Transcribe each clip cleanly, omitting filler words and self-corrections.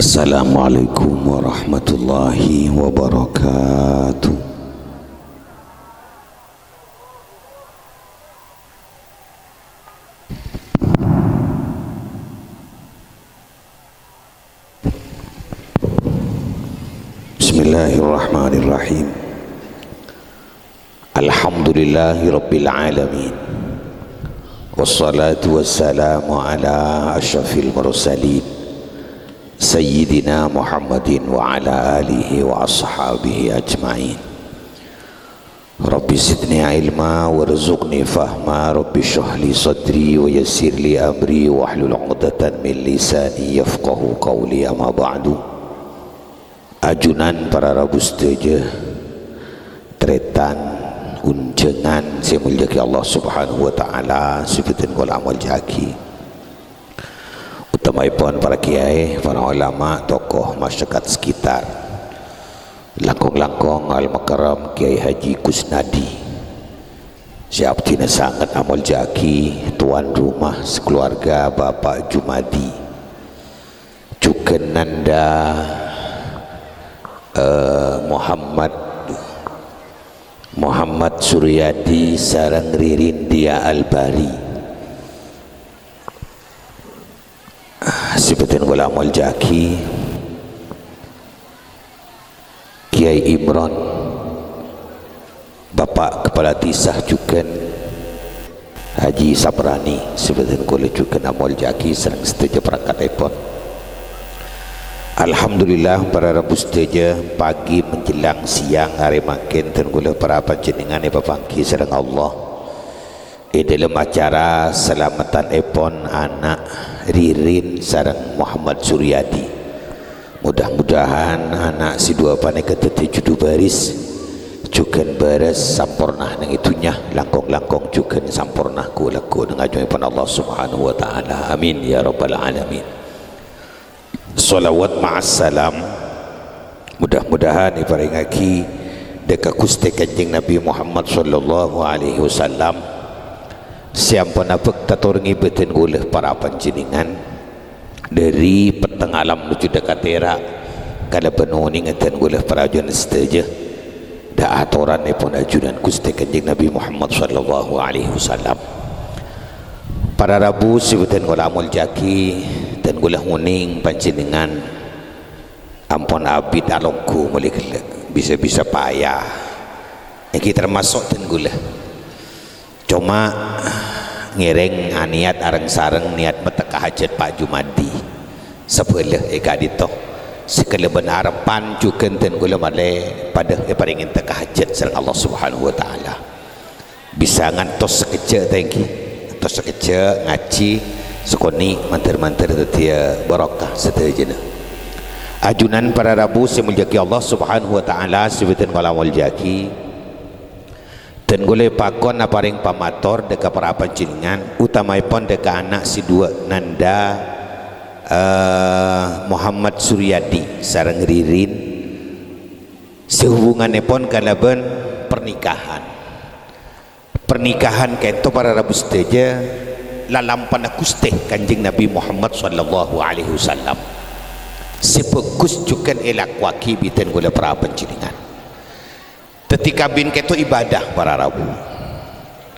Assalamualaikum warahmatullahi wabarakatuh. Bismillahirrahmanirrahim. Alhamdulillahi rabbil alamin. Wassalatu wassalamu ala asyrafil mursalin Sayyidina Muhammadin wa ala alihi wa ashabihi ajma'in. Rabbi zidni ilma warzuqni fahma. Rabbi shrah li sadri wa yassir li amri wahlul 'uqdatan min lisani yafqahu qawli. Amma ba'du. Ajunan para rabu setuju tretan unjengan semulyaki Allah subhanahu wa ta'ala sifatin kul amal jaki utamaipun para kiai, para ulama, tokoh masyarakat sekitar, langkong-langkong al-makaram Kiai Haji Kusnadi siaptina sangat amal jaki, tuan rumah sekeluarga Bapak Jumadi juga nanda Muhammad Suryadi sarang Ririn Dia Albari sifatin gulamal jaki Kiai Imran Bapak Kepala Tisah juga Haji Sabrani sifatin gula juga amal jaki sarang setuju perangkat ipon. Alhamdulillah para rabu setuju pagi menjelang siang hari makin tenggula para panjenengan bapangki sareng Allah dalam acara selamatan epon anak Ririn sareng Muhammad Suryadi. Mudah-mudahan anak si dua panek keteti judu baris juga baris sampurnah nang itunya langkong-langkong juga sampurnah ku laku dengan ajuan Allah subhanahu wa ta'ala. Amin ya rabbal alamin. Salawat ma'assalam mudah-mudahan iparingaki deka kusti kanjeng Nabi Muhammad sallallahu alaihi wasallam siampun apek tatoringi beten guleh para panjenengan dari peteng alam menuju dekatera kada penuh ngeten guleh para ajuan setuju da atoran ipun ajunan kusti kanjeng Nabi Muhammad sallallahu alaihi wasallam. Para rabu sibutan gula amul jaki dan gula huning panjenengan ampun abid alongku mulai bisa-bisa payah ini termasuk dan gula cuma ngiring niat areng sareng niat meteka hajat Pak Jumadi sebelah eka dito sekeleban harapan juga dan gula male pada paringin teka hajat sareng Allah subhanahu wa ta'ala bisa ngantos sekejap thank terus sekejap ngaji sekoni mantar-mantar tetia barakah seterusnya ajunan para rabu semuljaki Allah subhanahu wa ta'ala sebutin kalamul jaki dan gule pakon aparing pamator deka para panjenengan utamaipun deka anak si dua nanda Muhammad Suryadi sareng Ririn sehubungannya pun kalaban pernikahan kento para rabu seteja lalampan akuste kanjeng Nabi Muhammad sallallahu alaihi wasallam sepekus juga elakwaki bitan gula para panjenengan ketika bin kento ibadah para rabu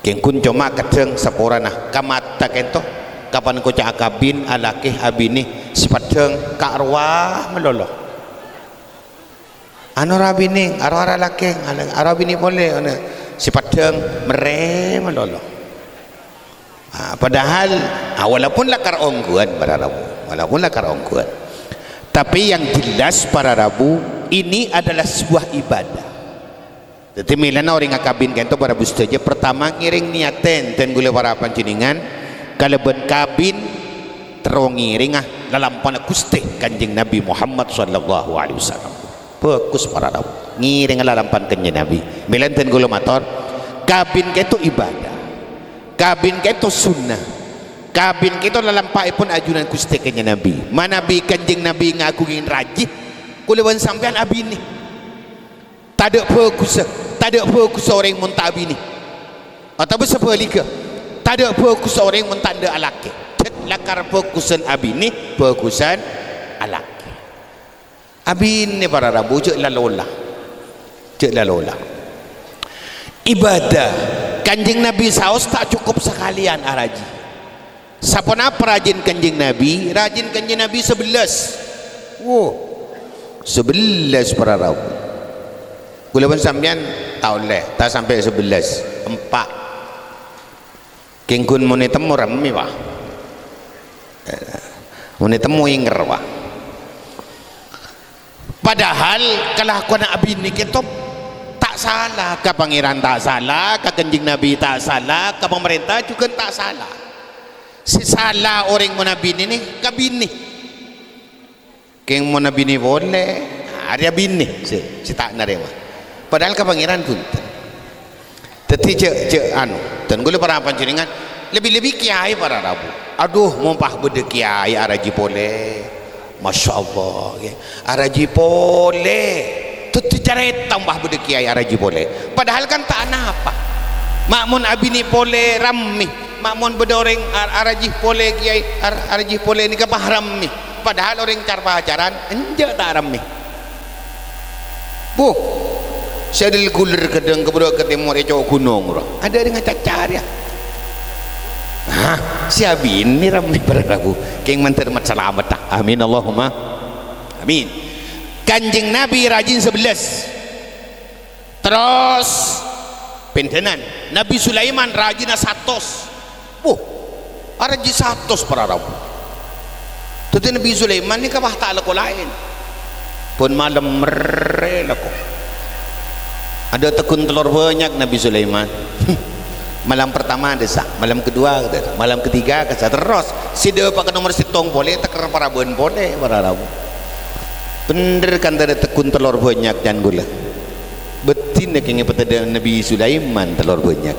kengkun cuma keteng saporana kamata kento kapan ko cak kabin alakih abini sipadeng ka arwah meloloh anu rabini arwah alakih arabini boleh sipadeng mere meloloh. Padahal walaupun lakar ongguan para rabu tapi yang jelas para rabu ini adalah sebuah ibadah. Jadi milana orang ngakabin kento para rabu setuju pertama ngiring niaten dan gula para panjenengan kalau ben kabin terong ngiring lalampan kusti kanjeng Nabi Muhammad sallallahu alaihi wasallam fokus para rabu ngiring lalampan kanjeng Nabi milan dan gula motor kabin kento ibadah kabin keto sunnah kabin keto lalampai pun ajunan kustekanya Nabi mana Nabi kanjeng Nabi ngagungin rajih kulewan sampean abini tak ada fokus orang yang muntah abini atau sebaliknya tak ada fokus orang yang muntah alaki lakar fokusan abini fokusan alaki Abin ni para Rabu cek lalola. Cek lalola. Ibadah Kanjeng Nabi saos tak cukup sekalian araji. Siapa nak rajin Kanjeng Nabi? Rajin Kanjeng Nabi 11. Oh. 11 para Rabu. Kula pun sampean tahu leh, tak sampai 11. 4. Kengkun muni temu rami wah. Muni temu inger wah. Padahal kalau aku nak abin ni kita tak salah, ke pangeran tak salah, ke Kanjeng Nabi tak salah, ke pemerintah juga tak salah. Si salah orang mau nabi ni ke bini. Keng mau nabi ni boleh, ada bini si tak narema. Padahal ke pangeran pun. Tetapi cek anu, dan gula para panjenengan lebih-lebih kiai para Rabu. Aduh, mumpah bede kiai araji boleh. Masya Allah, araji boleh. Tentu cara tambah bede kiai araji boleh. Padahal kan tak apa. Makmun abini boleh rammi. Makmun bede orang araji boleh kiai araji boleh ni kapah rammi. Padahal orang cara pacaran enjak tak rammi. Bu, saya ada gulir kedeng keberadaan ketemu reco gunung. Ada dengan cacar ya. Hah, si abin ni ramai para Rabu. Keng mantar mat selamat tak. Amin Allahumma. Amin. Kanjeng Nabi rajin 11. Terus pentenan Nabi Sulaiman rajin 100. Rajin 100 para Rabu. Tetapi Nabi Sulaiman ni kabah tak laku lain. Pun malam merela ko. Ada tekun telur banyak Nabi Sulaiman. Malam pertama ada sah, malam kedua ada, malam ketiga ada terus. Si dia pakai nomor sitong boleh, tekar para buen boleh para Rabu. Bener kan ada tekun telur banyak dan gula. Betin nak ingat pada Nabi Sulaiman telur banyak.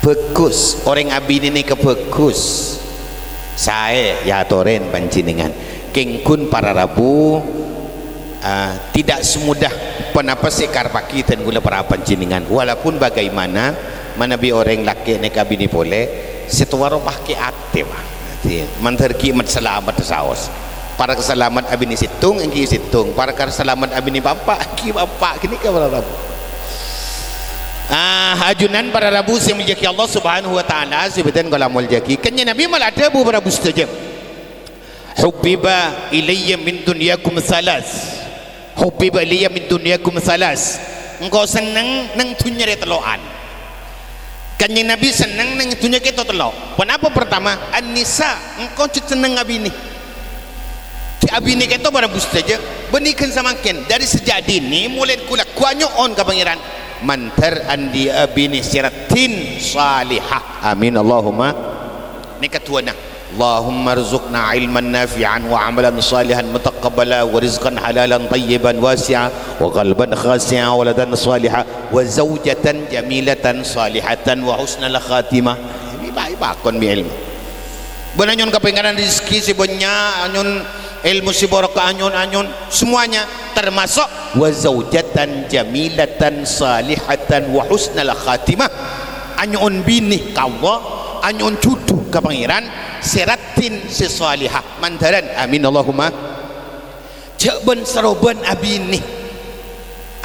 Fokus orang abin ini ke fokus. Saya ya toren pancingan. Kengkun para Rabu. Tidak semudah penapa sekar paki dan gula para pancingan. Walaupun bagaimana manabi orang laki ni kabini boleh setuaro pakai aktif. Manterki mat selamat saos. Para keselamat abini situng engki situng. Para keselamat abini bapak engki bapak kini ke para Rabu. Ajunan para Rabu yang menjaki Allah Subhanahu wa taala sebutan kalamul jaki. Kenya Nabi malah ada Abu Rabu setuju. Hubbiba ilayya min dunyakum salas. Hubbiba ilayya min dunyakum salas. Engkau senang nang dunia re teloan. Kanjeng Nabi senang nang dunia kita telo. Kenapa pertama? An-nisa, engkau senang abini. Ti abini kita bara bustaja. Benikan samakin dari sejak dini mulai kula kuanyo on ka pangeran. Mantar andi abini siratin salihah. Amin Allahumma. Ni katuana. Allahumma rzuqna ilman nafi'an wa amalan salihan mutaqabbala wa rizqan halalan tayyiban wasi'a wa qalban khasi'a wa waladan salihah wa zawjatan jamilatan salihatan wa husnal khatimah. Ini baik bakon bi ilmu. Benanyon kepenganan rezeki sibonnya anyon ilmu siboraka anyon semuanya termasuk wa zawjatan jamilatan salihatan wa husnal khatimah. Anyon bini kawa anyon cucu ke pangeran seratin sesalihah mandaran. Amin Allahumma. Cek ben seroben abini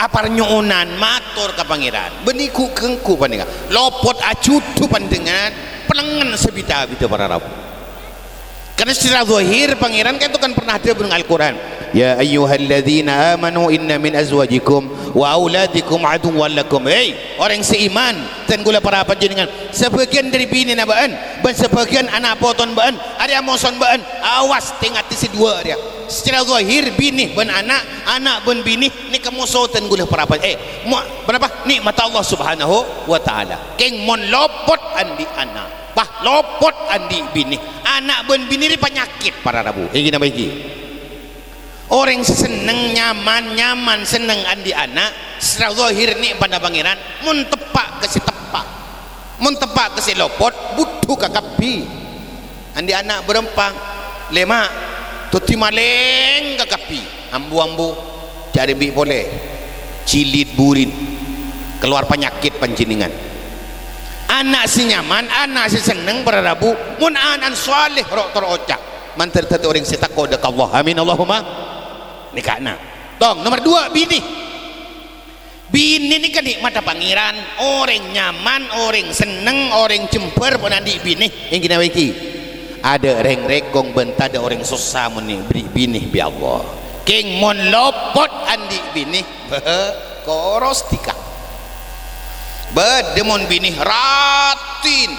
apar nyuunan matur ke pangeran beniku kengku pandengan lopot acutu pandengan pelengan sebita-bita para Rabu. Karena secara zahir pangeran kan itu kan pernah ada dengan Al-Quran. Ya ayyuhalladzina amanu inna min azwajikum wa auladikum aduwwan lakum. Hei orang seiman dan gula para panjenengan sebagian dari bini nabaan dan sebagian anak poton baan ada yang moson baan awas tengah si dua dia. Secara zahir bini ben anak ben bini ni kemusotan gula para berapa nikmat Allah Subhanahu wa taala. Keng mon lopot andi anak. Bah lopot andi bini anak ben bini ni penyakit para Rabu. Iki nama iki. Orang seneng nyaman seneng andi anak secara zahir ni pada pangeran mun tepak ke si tepak mun tepak ke si lopot butuh kakapi andi anak berempang lema tuti maleng kakapi ambu cari bi boleh cilit burin keluar penyakit panjenengan. Anak si nyaman anak si seneng para Rabu mun anan saleh rok terocak mantar tadi orang si takwa dekat Allah. Amin Allahumma. nikah nak tong. Nomor 2 bini ni kan nikmat pangeran, orang nyaman, orang seneng, orang jemper pun andi bini yang kena wiki ada reng rekong benta ada orang susah meni beri bini bi Allah king mon lopot andi bini koros tika bedemon bini ratin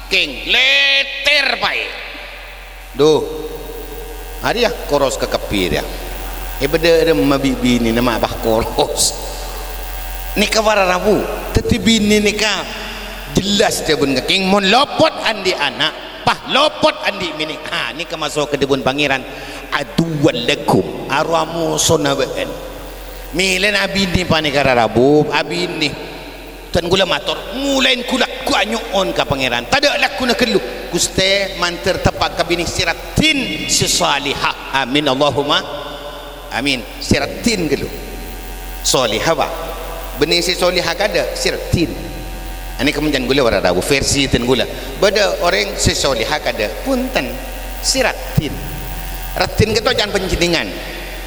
king leter baik duh hari ya koros ke kepir ya beda mabi bini nama abah koros nikah para rabu tetapi bini nikah jelas dia pun king mon lopot andi anak pah lopot andi bini nikah masuk ke debun pangeran aduwal lakum aramu sonaben milen abini panikara rabu abini tan gula mator mulain kulak ku anyuon ka pangeran tada laku nak kelu guste manter tepak ka bini siratin sisalihah amin Allahumma amin siratin kelu salihah ba benih si salihah kada siratin ini kemudian gula warna rabu versi ten gula beda orang si salihah kada punten siratin ratin kita jangan penjenengan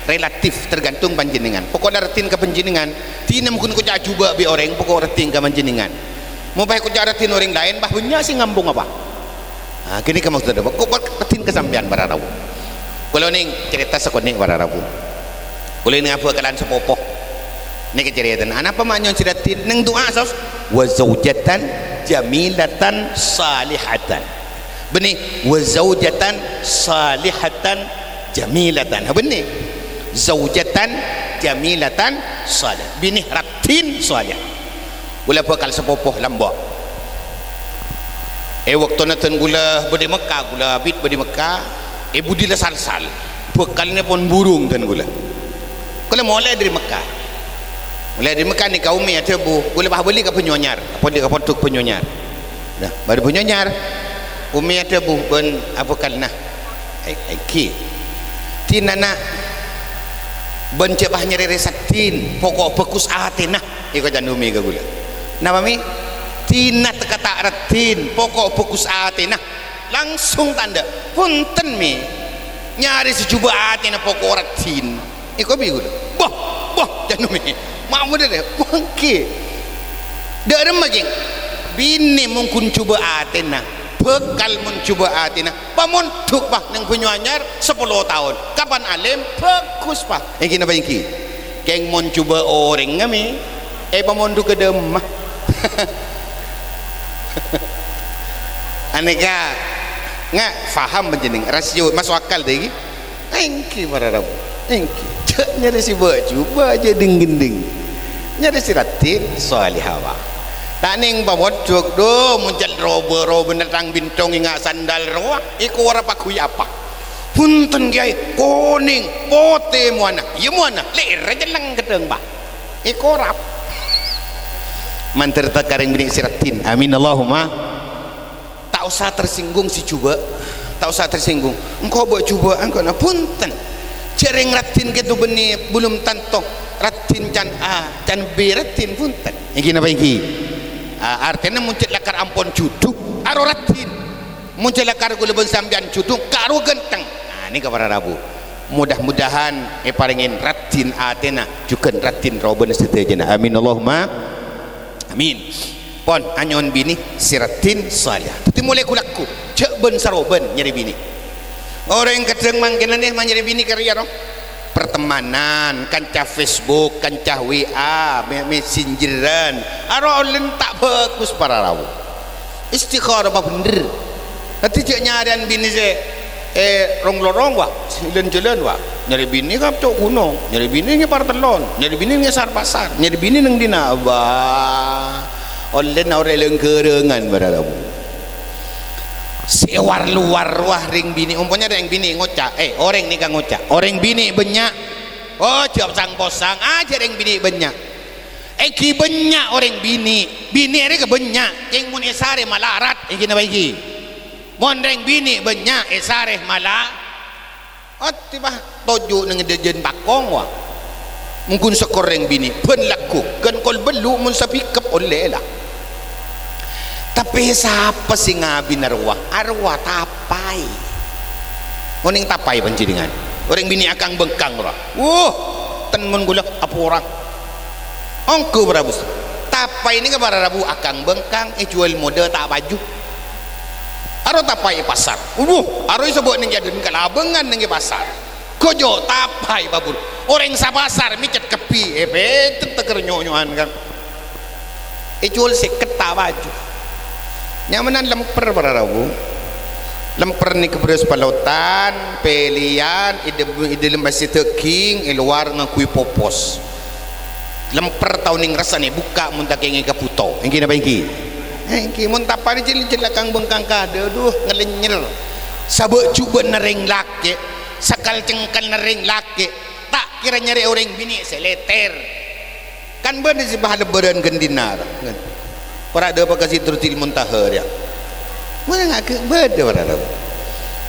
relatif tergantung panjenengan pokoknya ratin ke panjenengan tina mungkin ku coba bi orang pokok ratin ke panjenengan mau baik ku ratin orang lain bah punya sih ngambung apa kini kamu sudah dapat kok ratin kesampian para rabu kalau ning cerita sekonik para rabu kalau ini apa kalian sepopoh ini keceritaan anak pemanyon ciratin neng doa sos wa zaujatan jamilatan salihatan benih wa zaujatan salihatan jamilatan benih zaujatan jamilatan salih bini ratin salih gula bakal sepopoh lambak waktu natan gula badi Mekah gula bid badi Mekah budi la sal bekalnya pun burung tan gula kalau mulai dari Mekah ni kaum ya tebu gula bah beli ke penyonyar apa dia ke pontuk penyonyar dah baru penyonyar umi ya tebu ben apa kalna ki tinana bencebah nyeri resatin pokok bekus atina iko janumi ke gula napa mi tina kata ratin pokok bekus atina langsung tanda punten mi nyari sejuba atina pokok ratin iko bi gula boh janumi mamu deh bangke dak remaging bini mungkin coba atina bekal mencoba atina pamun tuk bah nang penyanyar 10 tahun kapan alim bagus bah yang kena bangki keng mon coba orang ngami pamun tu kedemah aneka ngak faham penjening rasio masuk akal deh engki para rabu engki nyari si coba aja ding nyari si ratin salihah tak ning pamodok do muncul robo benetang bintong ingat sandal roa iku ora pakuy apa punten kiai koning pote muana ya muana ler jeleng gedeng bah iku rap manter takaring bini siratin amin Allahumma tak usah tersinggung si coba tak usah tersinggung engkau buat coba engkau na punten cereng ratin gitu benih belum tantok ratin can A can B ratin punten iki napa iki artinya muncul lakar ampun juduk aro ratin muncul lakar gula sambian juduk karo genteng ini kepada rabu mudah-mudahan paringin ratin atena juga ratin roben setejana amin Allahumma amin pon anyon bini siratin salih tapi mulai kulaku cek ben saroben nyari bini orang yang kadang mangkinan nih nyari bini karya dong pertemanan kancah Facebook kancah WA messengeran aro online tak bagus para rawu istikharah apa bener nanti cek nyarian bini se rong lorong wah jalan wah nyari bini kap cok gunung nyari bini nge partelon nyari bini nge sar pasar nyari bini neng dina abah online orang lengkerengan para rawu sewar luar wah ring bini umpamanya ada yang bini ngocak orang nikah ngocak orang bini banyak jawab sang posang aja ring bini banyak ki banyak orang bini ada ke banyak yang mun esare malarat iki napa iki mun ring bini banyak esare malah tiba tojo nang dejen bakong wah mungkin sekor ring bini ben laku kan kol belu mun sapikep oleh lah tapi siapa sih ngabi arwah tapai oning tapai panjenengan orang bini akang bengkang ora tenmun gula apa orang ongko berabus tapai ini ke para rabu akang bengkang jual modal tak baju aro tapai pasar aro sebut ning jadun kalabengan ning pasar kojo tapai babur orang sa pasar micet kepi betul teker nyonyoan kan jual seket tak baju nyamanan lemper para rabu lemper ni ke beras palautan pelian ide lembasi teking luar ngakui popos lemper tahun ning rasa ni buka mun tak kengi kaputo engki napa engki mun tapa ni jelakang bengkang kada aduh ngelenyel sabuk cuba nereng laki sakal cengkal nereng laki tak kira nyari orang bini seleter kan bener si bahan lebaran gendinar kan para ada apa kasih tertil muntahar ya mana ngak beda para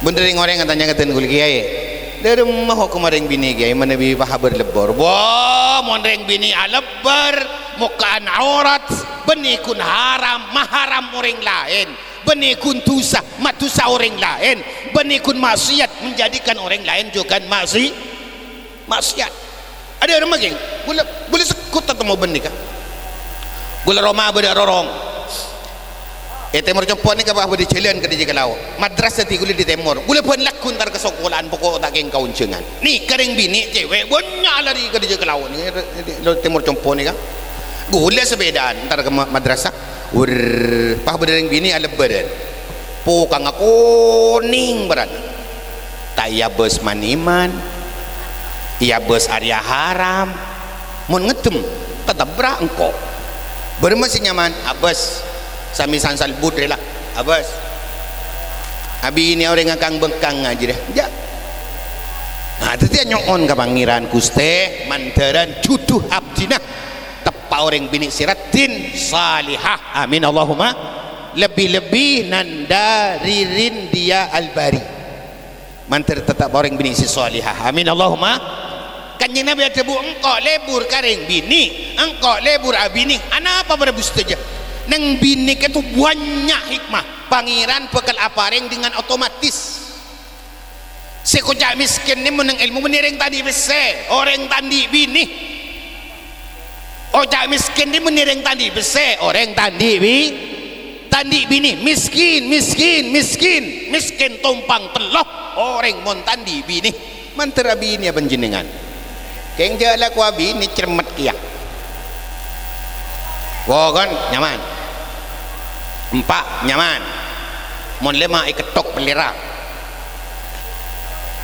bener orang yang tanya katen kul kiai dari rumah kemarin bini kiai mana bi pahabar lebar wah mondeng bini alebar mukaan aurat benikun haram maharam orang lain benikun tusa matusa orang lain benikun maksiat menjadikan orang lain juga maksiat ada orang maging boleh sekut atau mau benikah gula Roma beda rorong temor compon ni kabah bodi celian ke di Jekalau madrasah ti gula di temor gula pun lakun tar kesokolan pokok tak keng kauncengan ni kering bini cewek banyak lari ke di Jekalau ni temor compon ni kan gula sebedaan tar ke madrasah pah bedereng bini ala badan pokang kuning berat tak ya bos maniman ya bos area haram mun ngetem tetap berak engkau bermasih nyaman abas sami sansal budre lah abas abi ini orang ngakang bengkang aja dah ja nah tadi nyon ka pangeran Guste mandaran juduh abdina tepa orang bini siratin salihah amin Allahumma lebih-lebih nanda ririn dia albari mantar tetap orang bini si salihah amin Allahumma kanjeng Nabi ada bu engkau lebur kareng bini engkau lebur abini ana apa berebus saja nang bini itu banyak hikmah pangeran bekal apareng dengan otomatis sekojak miskin ni menang ilmu menireng tadi bese orang tandi bini ojak miskin ni menireng tadi bese orang tandi bini miskin tumpang teloh orang mon tandi bini mantera bini apa jenengan keng jala ku bini cermat kiak wah kan nyaman empat nyaman mon lema iketok pelira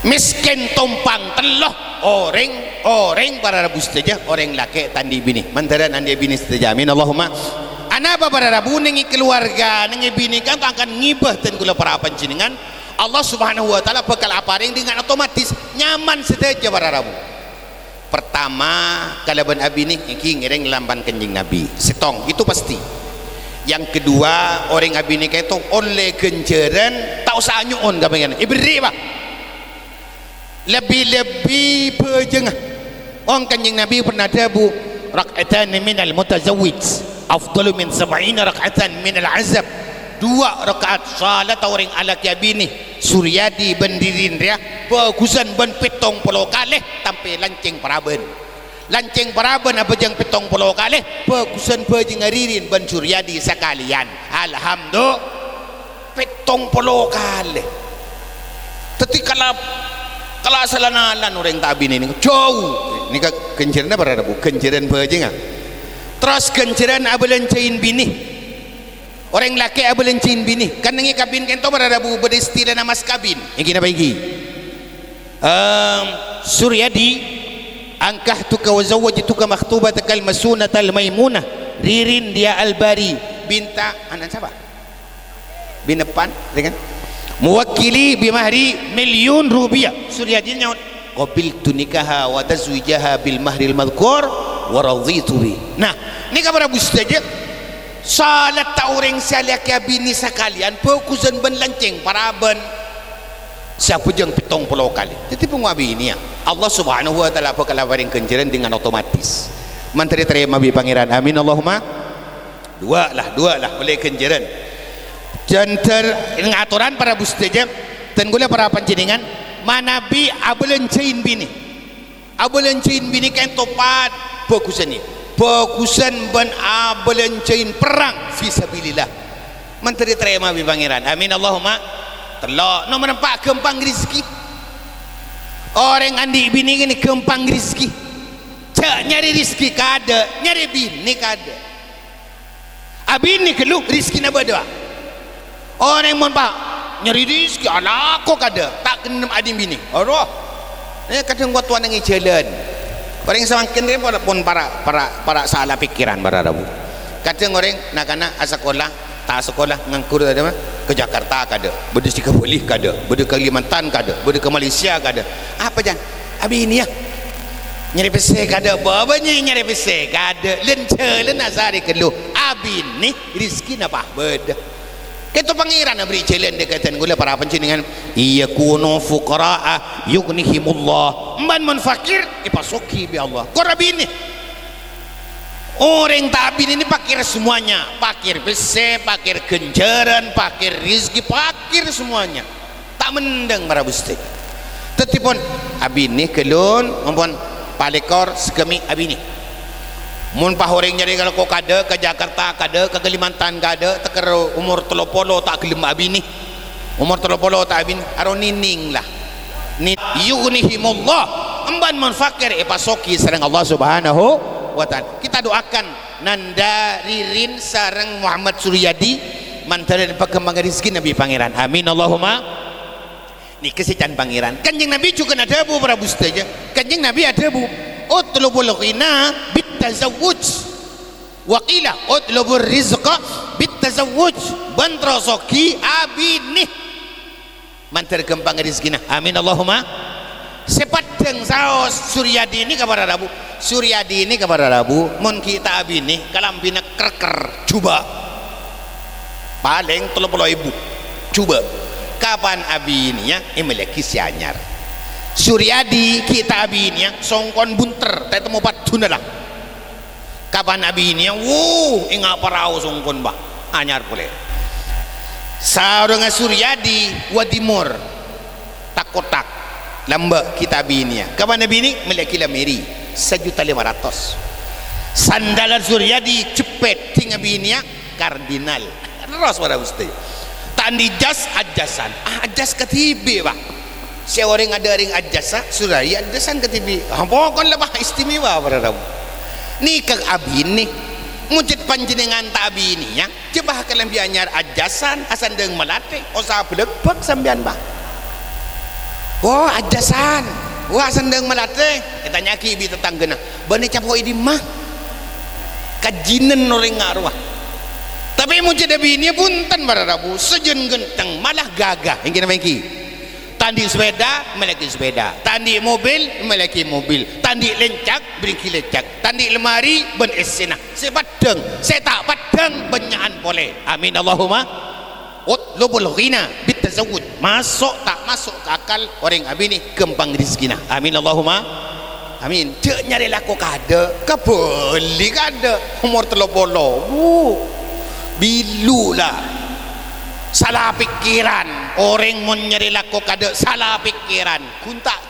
miskin tumpang teloh orang para rabu saja orang laki tandi bini mantaran andi bini saja amin Allahumma anapa para rabu nengi keluarga nengi bini kan akan ngibah dan gula para panjenengan Allah subhanahu wa ta'ala bakal aparing dengan otomatis nyaman saja para rabu pertama kalaban abini iki ngiring lamban kanjeng Nabi setong itu pasti yang kedua orang abini itu oleh genjeran tak usah nyuun kapangan ibri pak lebih pejengah orang kanjeng Nabi pernah dabu rak'atan minal mutazawwij afdalu min 70 rak'atan minal azab 2 rakaat salat orang alaki abini Suryadi bendirin dia bagusan ben petong puluh kalih tampe lancing paraben apa jang petong puluh kalih bagusan bajing ngaririn ben Suryadi sekalian alhamdulillah petong puluh kalih teti kala salanalan orang tabin ini jauh ini kenceran apa ada bu kenceran bajing terus kenceran abalan cain bini orang laki abalan cain bini kan nengi kabin kento berada bu berdestila nama kabin yang kena bagi Suryadi angkahtuka wa zawwajtuka makhtubatakal masunatal maimunah ririn dia albari binta anak siapa binepan dengan muwakkili bimahri milyun rupiah Suryadi nyaut qabiltu nikaha wa tazwijaha bil mahril madhkur wa raditu bi nah ni kabar abu saja salat ta orang salak ya bini sekalian fokusan ben lanceng paraben siapa jeng petong pulau kali jadi penguabi ini ya Allah subhanahu wa ta'ala bakal waring kenjeran dengan otomatis menteri terima bi pangeran amin Allahumma dua lah boleh kenjeran jantar ngaturan para bustejab dan gula para panjenengan manabi abulencain bini kan topat fokusan ni fokusan ban abulencain perang fisabilillah menteri terima bi pangeran amin Allahumma telok no menampak kempang rezeki orang andi bini ni kempang rezeki cak nyari rezeki kada nyari bini kada abini keluh rezeki na berdua orang mon pak nyari rezeki ala kok kada tak kena adim bini Allah kadang buat tuan ngi jalan orang semakin dia pun para salah pikiran para rabu kadang orang nak anak sekolah tak sekolah ngangkur ada mah ke Jakarta kada berde di Kabuli kada berde ke Kalimantan kada berde ke Malaysia kada apa jan abi ini ya nyari pese kada bapa nyari pese kada lencelen azari keluh abi ni rezeki napa beda ketu pangeran beri jalan dekatan gula para pencingan iya kuno fuqara'a yughnihimullah man fakir ipasoki bi Allah kor abi ni orang tabin ini pakir semuanya pakir besi, pakir genjaran, pakir rizki, pakir semuanya tak mendeng para busti tetipun abini kelun maupun palekor sekemi abini mun pahoreng nyari kalau kau kada ke Jakarta kada ke Kalimantan kada teker umur 30 tak gelem abini umur 30 tak abini aro nining lah ni yughnihimullah emban mun fakir ipasoki sareng Allah Subhanahu wa ta'ala. Kita doakan Nanda Ririn sareng Muhammad Suryadi mantaran perkembang rezeki Nabi pangeran amin Allahumma ni kesican pangeran kanjeng Nabi juga ada bu para bustaja kanjeng Nabi ada bu utlubul ghina bitazawwuj wa qila utlubur rizqa bitazawwuj bantrosoki abini mantar kembang rezeki amin Allahumma sepadeng saos Suryadi ini kepada Rabu Suryadi ini kepada Rabu mun kita abini kalambina kerker coba paling 30.000 coba kapan abininya memiliki sianyar Suryadi kita abininya songkon bunter tak temu patuna lah kapan abininya ingat parau songkon bah anyar boleh sarunga Suryadi wadimur takotak lambak kita bininya kapan bini melaki lameri 1.500.000 sandalan Suryadi cepet tinggal bininya kardinal terus pada ustaz tandi jas ajasan ajas ketibi pak si orang ada ring ajasa Suryadi ajasan ketibi pokoknya lebah istimewa pada rabu ni kag abini mujud panjenengan tak bininya jebah kalian bianyar ajasan asan deng melate osa belebek sambian bah wah ajasan wah sendeng melate kita nyaki ibi tetanggana bani capo idi mah kajinan orang arwah tapi mujud abini punten bararabu sejen genteng malah gagah yang kena mengki tandi sepeda melaki sepeda tandi mobil melaki mobil tandi lencak berinki lencak tandi lemari ben esena sepadeng saya tak padeng benyaan boleh amin Allahumma utlubul ghina bitazawwud masuk tak masuk ke akal orang abini kembang rezekina amin Allahumma amin cek nyari laku kada kebeli kada umur 30 bilu lah salah pikiran orang mau nyari laku kada salah pikiran kuntak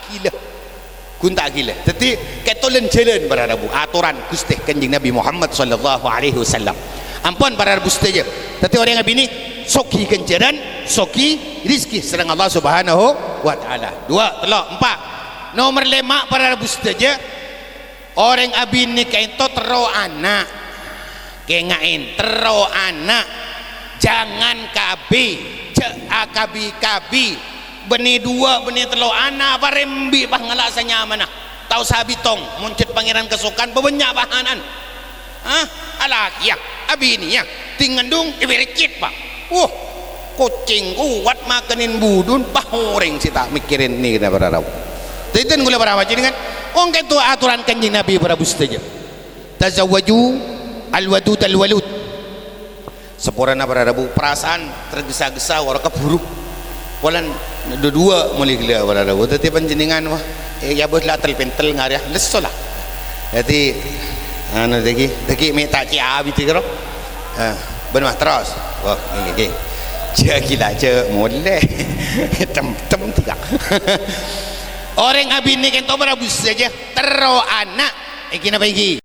gila jadi ketolen jalan para rabu aturan Gusti Kanjeng Nabi Muhammad sallallahu alaihi wasallam ampun para rabu saja tapi orang abini soki kenjaran soki rizki serang Allah Subhanahu wa ta'ala 2, 3, 4 nomor 5 para rebus saja orang abin ni kain to tero anak kengain tero anak jangan kabi kabi beni 2 beni 3 anak parembi bah ngalasanya mana tahu sabitong muncet pangeran kesukan bebanyak bahanan alak ya abin ya tingandung ibericit pak kucing kuat makanin budun bahoreng sih tak mikirin nih kita para rabu itu gula para wajib kan orang itu aturan kanjeng Nabi para bustaja tazawwaju alwadud alwalud sepurana para rabu perasaan tergesa-gesa orang keburu polan dua mulai gila para rabu tapi panjenengan wah ya bos lah terpentel ngariah lesolah jadi anu tadi minta cia gitu karo benar terus wah ini cek gila cek molek tem tidak orang habis ni kan tu berabus saja terus anak kena pergi